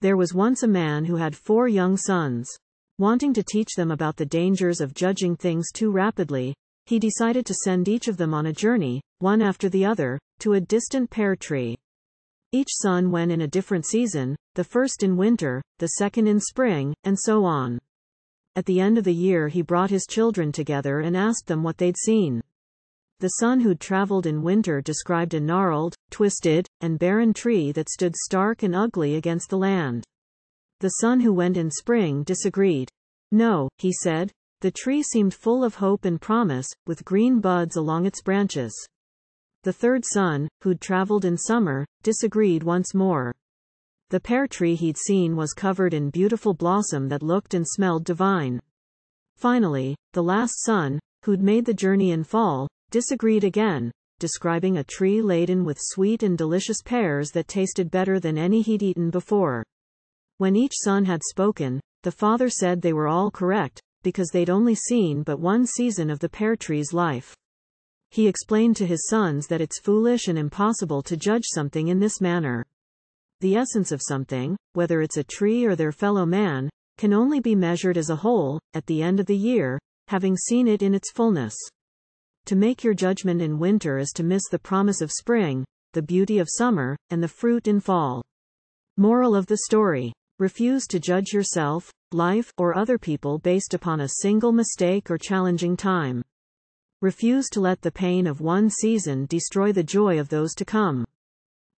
There was once a man who had 4 young sons. Wanting to teach them about the dangers of judging things too rapidly, he decided to send each of them on a journey, one after the other, to a distant pear tree. Each son went in a different season, the first in winter, the second in spring, and so on. At the end of the year he brought his children together and asked them what they'd seen. The son who'd traveled in winter described a gnarled, twisted, and barren tree that stood stark and ugly against the land. The son who went in spring disagreed. No, he said, the tree seemed full of hope and promise, with green buds along its branches. The third son, who'd traveled in summer, disagreed once more. The pear tree he'd seen was covered in beautiful blossom that looked and smelled divine. Finally, the last son, who'd made the journey in fall, disagreed again, describing a tree laden with sweet and delicious pears that tasted better than any he'd eaten before. When each son had spoken, the father said they were all correct, because they'd only seen but one season of the pear tree's life. He explained to his sons that it's foolish and impossible to judge something in this manner. The essence of something, whether it's a tree or their fellow man, can only be measured as a whole, at the end of the year, having seen it in its fullness. To make your judgment in winter is to miss the promise of spring, the beauty of summer, and the fruit in fall. Moral of the story: refuse to judge yourself, life, or other people based upon a single mistake or challenging time. Refuse to let the pain of one season destroy the joy of those to come.